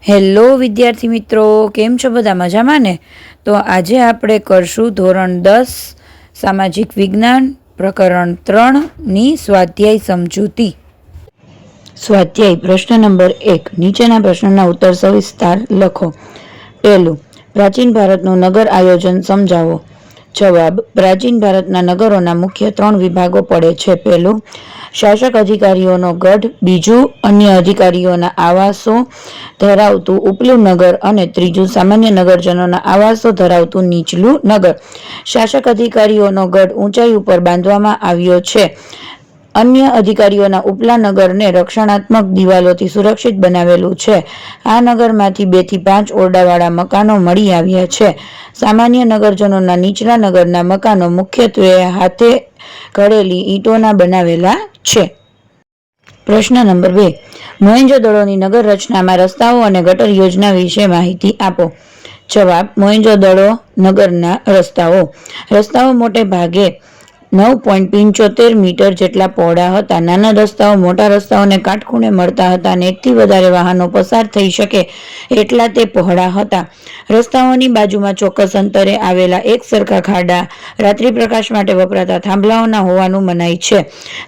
Hello વિદ્યાર્થી મિત્રો, કેમ છો? બધા મજામાં ને? તો આજે આપણે કરશું ધોરણ 10 સામાજિક વિજ્ઞાન પ્રકરણ 3ની સ્વાધ્યાય સમજૂતી. સ્વાધ્યાય પ્રશ્ન નંબર 1. નીચેના પ્રશ્નોના ઉત્તર સવિસ્તાર લખો. પહેલું, પ્રાચીન ભારતનું નગર આયોજન સમજાવો. જવાબ: પ્રાચીન ભારતના નગરોના મુખ્ય 3 વિભાગો પડે છે. પહેલું, શાસક અધિકારીઓનો ગઢ. બીજું, અન્ય અધિકારીઓના આવાસો ધરાવતું ઉપલું નગર. અને ત્રીજું, સામાન્ય નગરજનોના આવાસો ધરાવતું નીચલું નગર. શાસક અધિકારીઓનો ગઢ ઊંચાઈ ઉપર બાંધવામાં આવ્યો છે. અન્ય અધિકારીઓના ઉપલા નગરને રક્ષણાત્મક દિવાલોથી સુરક્ષિત બનાવેલું છે. આ નગરમાંથી 2 થી 5 ઓરડાવાળા મકાનો મળી આવ્યા છે. સામાન્ય નગરજનોના નીચલા નગરના મકાનો મુખ્યત્વે હાથે ઘડેલી ઈંટોના બનાવેલા છે. પ્રશ્ન નંબર 2. મોહેંજો-દડોની નગર રચનામાં રસ્તાઓ અને ગટર યોજના વિશે માહિતી આપો. જવાબ: મોહેંજો-દડો નગરના રસ્તાઓ મોટે ભાગે 9.75 મીટર જેટલા પહોળા હતા. નાના રસ્તાઓ મોટા રસ્તાઓને કાટખૂણે મળતા હતા અને એકથી વધારે વાહનો પસાર થઈ શકે એટલા તે પહોળા હતા. રસ્તાઓની બાજુમાં ચોક્કસ અંતરે આવેલા એક સરખા ખાડા રાત્રિ પ્રકાશ માટે વપરાતા થાંભલાઓના હોવાનું મનાય છે.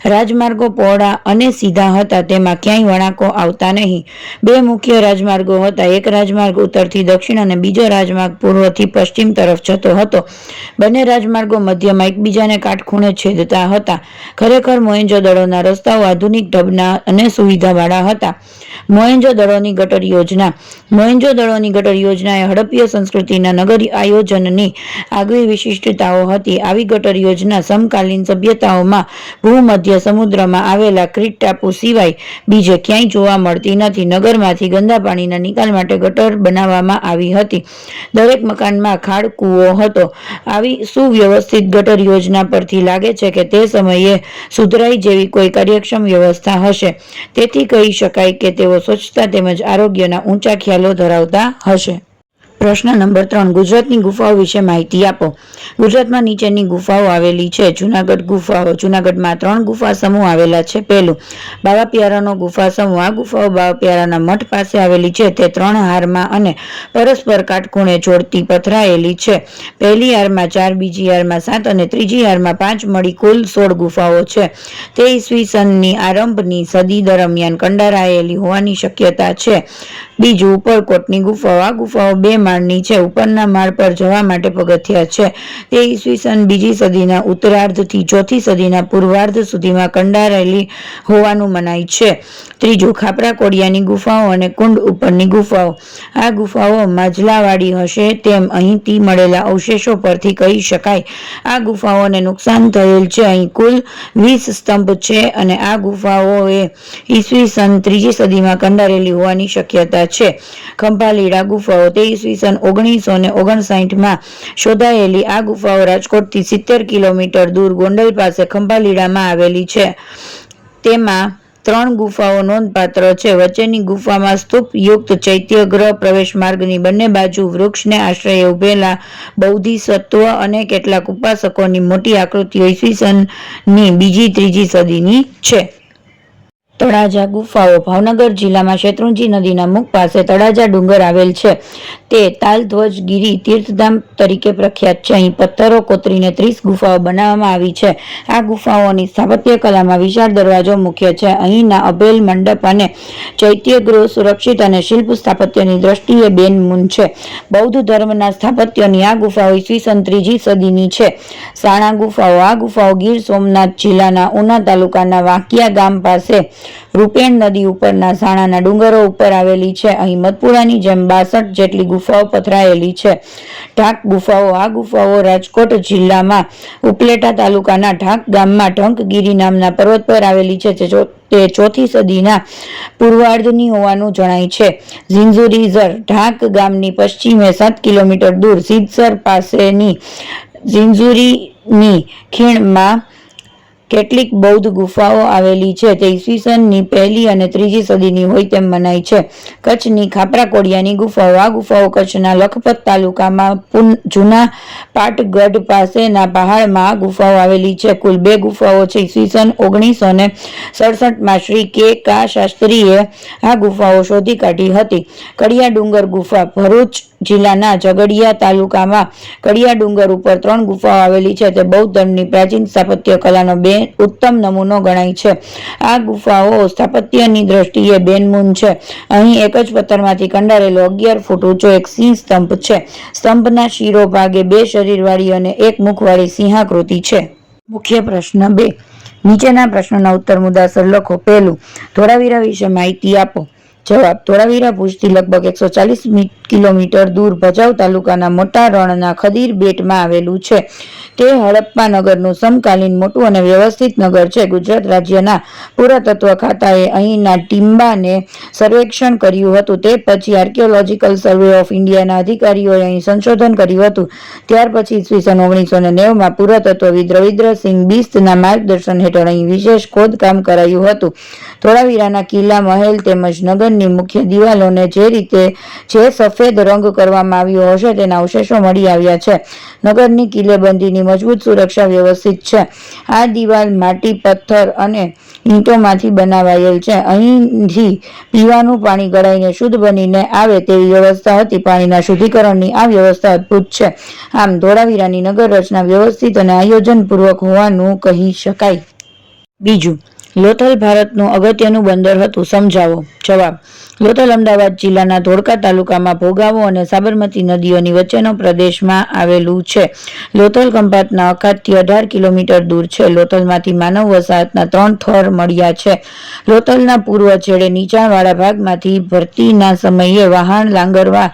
રાજમાર્ગો પહોળા અને સીધા હતા, તેમાં ક્યાંય વળાંકો આવતા નહીં. 2 મુખ્ય રાજમાર્ગો હતા. એક રાજમાર્ગ ઉત્તરથી દક્ષિણ અને બીજો રાજમાર્ગ પૂર્વથી પશ્ચિમ તરફ જતો હતો. બંને રાજમાર્ગો મધ્યમાં એકબીજાને કાટખૂણે છેદતા હતા. ખરેખર મોહેંજો-દડોના રસ્તાઓ આધુનિક ઢબના અને સુવિધાવાળા હતા. મોહેંજો-દડોની ગટર યોજના. મોહેંજો-દડોની ગટર યોજના એ હડપ્પીય સંસ્કૃતિના નગર આયોજનની આગવી વિશિષ્ટતાઓ હતી. આવી ગટર યોજના સમકાલીન સભ્યતાઓમાં ભૂમધ્ય સમુદ્રમાં આવેલા ક્રીટ ટાપુ સિવાય બીજે ક્યાંય જોવા મળતી નથી. નગરમાંથી ગંદા પાણીના નિકાલ માટે ગટર બનાવવામાં આવી હતી. દરેક મકાનમાં ખાળકૂવો હતો. આવી સુવ્યવસ્થિત ગટર યોજના પરથી લાગે છે કે તે સમયે સુધરાઈ જેવી કોઈ કાર્યક્ષમ વ્યવસ્થા હશે. તેથી કહી શકાય કે તેઓ સ્વચ્છતા તેમજ આરોગ્યના ઊંચા ખ્યાલો ધરાવતા હશે. પ્રશ્ન નંબર 3. ગુજરાતની ગુફાઓ વિશે માહિતી આપો. ગુજરાતમાં નીચેની ગુફાઓ આવેલી છે. જૂનાગઢ ગુફાઓ. જૂનાગઢમાં 3 ગુફા સમૂહ આવેલા છે. પહેલું, બાવા પ્યારાનો ગુફા સમૂહ. આ ગુફાઓ બાવા પ્યારાના મઠ પાસે આવેલી છે. તે 3 હારમાં અને પરસ્પર કાટખૂણે જોડતી પથરાયેલી છે. પહેલી હારમાં 4, બીજી હારમાં 7 અને ત્રીજી હારમાં 5 મળી કુલ 16 ગુફાઓ છે. તે ઈસવીસનની આરંભની સદી દરમિયાન કંડારાયેલી હોવાની શક્યતા છે. બીજું, ઉપરકોટની ગુફાઓ. આ ગુફાઓ 2 માળની છે. ઉપરના માળ પર જવા માટે પગથિયા છે. તે ઈસવીસન 2જી સદીના ઉત્તરાર્ધથી 4થી સદીના પૂર્વાર્ધ સુધીમાં કંડારેલી હોવાનું મનાય છે. ત્રીજું, ખાપરા કોડિયાની ગુફાઓ અને કુંડ ઉપરની ગુફાઓ. આ ગુફાઓ માજલાવાળી હશે તેમ અહીંથી મળેલા અવશેષો પરથી કહી શકાય. આ ગુફાઓને નુકસાન થયેલ છે. અહીં કુલ 20 સ્તંભ છે અને આ ગુફાઓએ ઈસવીસન 3જી સદીમાં કંડારેલી હોવાની શક્યતા છે. ખંભાલીડા ગુફાઓ. તે ઈસવીસન 1959માં શોધાયેલી આ ગુફાઓ રાજકોટથી 70 કિલોમીટર દૂર ગોંડલ પાસે ખંભાલીડામાં આવેલી છે. તેમાં 3 ગુફાઓ નોંધપાત્ર છે. વચ્ચેની ગુફામાં સ્તૂપયુક્ત ચૈત્યગૃહ, પ્રવેશ માર્ગની બંને બાજુ વૃક્ષને આશ્રયે ઉભેલા બોધિસત્વ અને કેટલાક ઉપાસકોની મોટી આકૃતિઓ ઈસવીસનની 2જી-3જી સદીની છે. તળાજા ગુફાઓ. ભાવનગર જિલ્લામાં શેત્રુંજી નદીના મુખ પાસે તળાજા ડુંગર આવેલ છે. તે તાલધ્વજગીરી તીર્થધામ તરીકે પ્રખ્યાત છે. અહીં પથ્થરો કોતરીને 30 ગુફાઓ બનાવવામાં આવી છે. આ ગુફાઓની સ્થાપત્ય કલામાં વિશાળ દરવાજો મુખ્ય છે. અહીંના અભેલ મંડપ અને ચૈત્યગૃહ સુરક્ષિત અને શિલ્પ સ્થાપત્યની દ્રષ્ટિએ બેનમૂન છે. બૌદ્ધ ધર્મના સ્થાપત્યની આ ગુફાઓ ઈસવીસન 3જી સદીની છે. સાણા ગુફાઓ. આ ગુફાઓ ગીર સોમનાથ જિલ્લાના ઉના તાલુકાના વાંકિયા ગામ પાસે રૂપેણ નદી ઉપરના સાણાના ડુંગરો ઉપર આવેલી છે. અહીં મધપુરાની જેમ 62 જેટલી ગુફાઓ પથરાયેલી છે. ઢાક ગુફાઓ. આ ગુફાઓ રાજકોટ જિલ્લામાં ઉપલેટા તાલુકાના ઢાક ગામમાં ઢંકગીરી નામના પર્વત પર આવેલી છે. તે 4થી સદીના પૂર્વાર્ધની હોવાનું જણાય છે. ઝિંઝુરીઝર. ઢાક ગામની પશ્ચિમે 7 કિલોમીટર દૂર સિદ્ધસર પાસેની ઝિંઝુરીની ખીણમાં કેટલીક બૌદ્ધ ગુફાઓ આવેલી છે તે ઈસવીસનની 1લી અને 3જી સદીની હોય તેમ મનાય છે. કચ્છની ખાપરા કોડિયાની ગુફાઓ. આ ગુફાઓ કચ્છના લખપત તાલુકામાં જૂના પાટગઢ પાસેના પહાડમાં આ ગુફાઓ આવેલી છે. કુલ 2 ગુફાઓ છે. ઈસવીસન 1967માં શ્રી કે. શાસ્ત્રીએ આ ગુફાઓ શોધી કાઢી હતી. કડિયા ડુંગર ગુફા. ભરૂચ જિલ્લાના ઝઘડિયા તાલુકામાં કડિયા ડુંગર ઉપર 3 ગુફાઓ આવેલી છે. તે બૌદ્ધ ધર્મની પ્રાચીન સ્થાપત્ય કલાનો ઉત્તમ નમૂનો ગણાય છે. આ ગુફાઓ સ્થાપત્યની દ્રષ્ટિએ બેનમૂન છે. અહીં એક જ પથ્થરમાંથી કંડારેલો 11 ફૂટ ઊંચો એક સિંહ સ્તંભ છે. સ્તંભના શિરો ભાગે 2 શરીરવાળી અને 1 મુખવાળી સિંહાકૃતિ છે. મુખ્ય પ્રશ્ન 2. નીચેના પ્રશ્નોના ઉત્તર મુદ્દાસર લખો. પહેલું, ધોળાવીરા વિશે માહિતી આપો. જવાબ. ધોળાવીરા ભુજથી લગભગ 140 કિલોમીટર દૂર ભચાઉ તાલુકાના મોટા રણના ખદીર બેટમાં આવેલું છે. તે હડપ્પા નગરનું સમકાલીન મોટું અને વ્યવસ્થિત નગર છે. ગુજરાત રાજ્યના પુરાતત્વ ખાતાએ અહીંના ટીંબાને સર્વેક્ષણ કર્યું હતું. તે પછી આર્કિયોલોજીકલ સર્વે ઓફ ઇન્ડિયાના અધિકારીઓએ અહીં સંશોધન કર્યું હતું. ત્યાર પછી ઈસવીસન 1990માં પુરાતત્વવિદ રવિન્દ્રસિંહ બિસ્તના માર્ગદર્શન હેઠળ અહીં વિશેષ ખોદકામ કરાયું હતું. ધોળાવીરાના કિલ્લા, મહેલ તેમજ નગરની મુખ્ય દિવાલોને જે સફેદ રંગ કરવામાં આવ્યો હશે તેના અવશેષો મળી આવ્યા છે. નગરની કિલ્લેબંધીની મજબૂત સુરક્ષા વ્યવસ્થિત છે. આ દિવાલ માટી, પથ્થર અને ઈંટોમાંથી બનાવાયેલ છે. અહીંથી પીવાનું પાણી ગળાઈને શુદ્ધ બનીને આવે તેવી વ્યવસ્થા હતી. પાણીના શુદ્ધિકરણની આ વ્યવસ્થા અદ્ભુત છે. આમ ધોળાવીરાની નગર રચના વ્યવસ્થિત અને આયોજનપૂર્વક હોવાનું કહી શકાય. બીજું, લોથલ ભારતનું અગત્યનું બંદર હતું. સમજાવો. જવાબ. લોથલ અમદાવાદ જિલ્લાના ધોળકા તાલુકામાં ભોગાવો અને સાબરમતી નદીઓની વચ્ચેનો પ્રદેશમાં આવેલું છે. લોથલ ખંભાતના અખાતથી 18 કિલોમીટર દૂર છે. લોથલમાંથી માનવ વસાહતના 3 થર મળ્યા છે. લોથલના પૂર્વ છેડે નીચાણવાળા ભાગમાંથી ભરતીના સમયે વહાણ લાંગરવા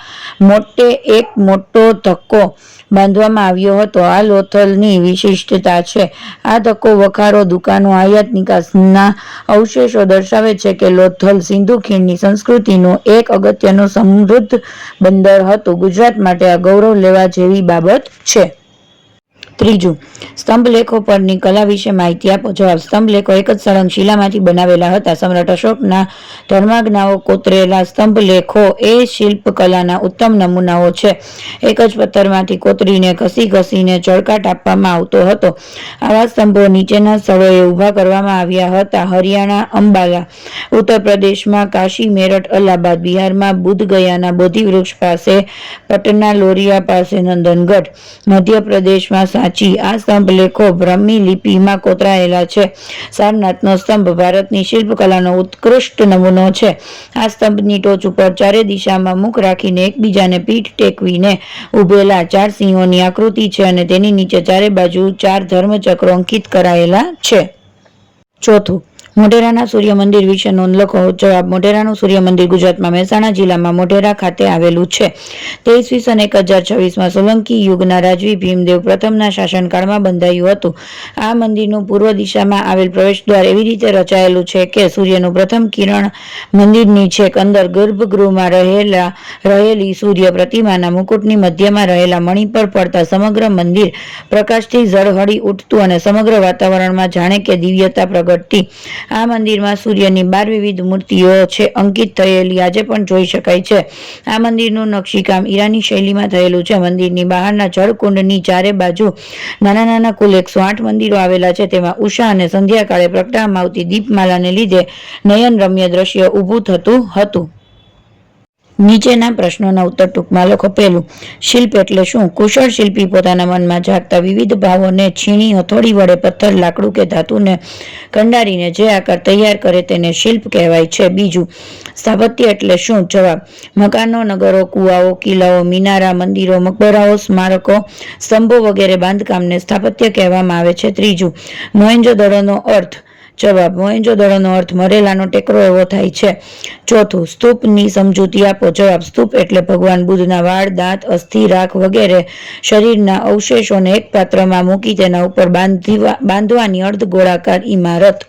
એક મોટો ધક્કો બાંધવામાં આવ્યો હતો. આ લોથલની વિશિષ્ટતા છે. આ ધક્કો વખારો, દુકાનો, આયાત નિકાસના અવશેષો દર્શાવે છે કે લોથલ સિંધુ ખીણની સંસ્કૃતિનું એક અગત્યનું સમૃદ્ધ બંદર હતું. ગુજરાત માટે આ ગૌરવ લેવા જેવી બાબત છે. ત્રીજું, સ્તંભલેખો પરની કલા વિશે માહિતી આપો. જવાબ. સ્તંભલેખો એક જ સળંગ શિલામાંથી બનાવેલા હતા. સમ્રાટ અશોકના ધર્માજ્ઞાઓ કોતરેલા સ્તંભલેખો એ શિલ્પકલાના ઉત્તમ નમૂનાઓ છે. એક જ પથ્થરમાંથી કોતરીને ઘસીને ચળકાટ આપવામાં આવતો હતો. આવા સ્તંભો નીચેના સ્થળોએ ઊભા કરવામાં આવ્યા હતા. હરિયાણા અંબાલા, ઉત્તર પ્રદેશમાં કાશી, મેરઠ, અલ્હાબાદ, બિહારમાં બુદ્ધગયાના બોધિવૃક્ષ પાસે, પટના લોરિયા પાસે નંદનગઢ, મધ્યપ્રદેશમાં સાચી. આ સ્તંભલેખો બ્રાહ્મી લિપિમાં કોતરાયેલા છે. સારનાથનો સ્તંભ ભારતની શિલ્પકલાનો ઉત્કૃષ્ટ નમૂનો છે. આ સ્તંભની ટોચ ઉપર ચારે દિશામાં મુખ રાખીને એકબીજાને પીઠ ટેકવીને ઉભેલા 4 સિંહોની આકૃતિ છે અને તેની નીચે ચારે બાજુ 4 ધર્મચક્રો અંકિત કરાયેલા છે. ચોથું, મોઢેરાના સૂર્ય મંદિર વિશે નોંધ લખો. જવાબ. મોઢેરાનું સૂર્ય મંદિર ગુજરાતમાં મહેસાણા જિલ્લામાં મોઢેરા ખાતે આવેલું છે. તે ઈસવીસન 1026માં સોલંકી યુગના રાજવી ભીમદેવ પ્રથમના શાસનકાળમાં બંધાયું હતું. આ મંદિરનું પૂર્વ દિશામાં આવેલ પ્રવેશદ્વાર એવી રીતે રચાયેલું છે કે સૂર્યનું પ્રથમ કિરણ મંદિરની છેક અંદર ગર્ભગૃહમાં રહેલી સૂર્ય પ્રતિમાના મુકુટની મધ્યમાં રહેલા મણિ પર પડતા સમગ્ર મંદિર પ્રકાશથી ઝળહળી ઉઠતું અને સમગ્ર વાતાવરણમાં જાણે કે દિવ્યતા પ્રગટતી. આ મંદિરમાં સૂર્યની 12 વિવિધ મૂર્તિઓ છે અંકિત થયેલી આજે પણ જોઈ શકાય છે. આ મંદિરનું નકશીકામ ઈરાની શૈલીમાં થયેલું છે. મંદિરની બહારના જળકુંડની ચારે બાજુ નાના કુલ 108 મંદિરો આવેલા છે. તેમાં ઉષા અને સંધ્યાકાળે પ્રગટાવવામાં આવતી દીપમાલાને લીધે નયનરમ્ય દ્રશ્ય ઊભું થતું હતું. નીચેના પ્રશ્નોના ઉત્તર ટૂંકમાં લખો. પહેલું, શિલ્પ એટલે શું? કુશળ શિલ્પી પોતાના મનમાં જાગતા વિવિધ ભાવોને છીણી હથોડી વડે પથ્થર, લાકડું કે ધાતુને કંડારીને જે આકાર તૈયાર કરે તેને શિલ્પ કહેવાય છે. બીજું, સ્થાપત્ય એટલે શું? જવાબ. મકાનો, નગરો, કુવાઓ, કિલ્લાઓ, મિનારા, મંદિરો, મકબરાઓ, સ્મારકો, સ્તંભો વગેરે બાંધકામને સ્થાપત્ય કહેવામાં આવે છે. ત્રીજું, મોહેંજો-દડોનો અર્થ. જવાબ. મોહેંજો-દડોનો અર્થ મરેલાનો ટેકરો એવો થાય છે. ચોથું, સ્તૂપની સમજૂતી આપો. જવાબ. સ્તૂપ એટલે ભગવાન બુદ્ધના વાળ, દાંત, અસ્થિ, રાખ વગેરે શરીરના અવશેષોને એક પાત્રમાં મૂકી તેના ઉપર બાંધવાની અર્ધગોળાકાર ઇમારત.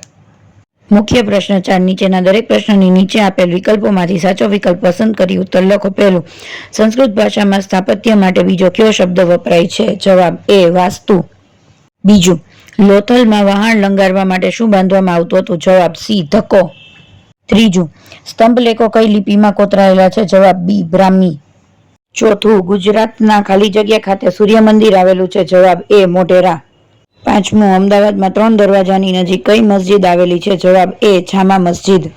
મુખ્ય પ્રશ્ન 4. નીચેના દરેક પ્રશ્નની નીચે આપેલ વિકલ્પોમાંથી સાચો વિકલ્પ પસંદ કરી ઉત્તર લખો. પહેલું, સંસ્કૃત ભાષામાં સ્થાપત્ય માટે બીજો કયો શબ્દ વપરાય છે? જવાબ. એ. વાસ્તુ. બીજું, લોથલમાં વહાણ લંગારવા માટે શું બાંધવામાં આવતું હતું? જવાબ સી, ધક્કો. ત્રીજું, સ્તંભ લેખો કઈ લિપિમાં કોતરાયેલા છે? જવાબ બી, બ્રાહ્મી. ચોથું, ગુજરાતના ખાલી જગ્યા ખાતે સૂર્ય મંદિર આવેલું છે? જવાબ એ, મોઢેરા. પાંચમું, અમદાવાદમાં 3 દરવાજાની નજીક કઈ મસ્જિદ આવેલી છે? જવાબ એ, જામા મસ્જિદ.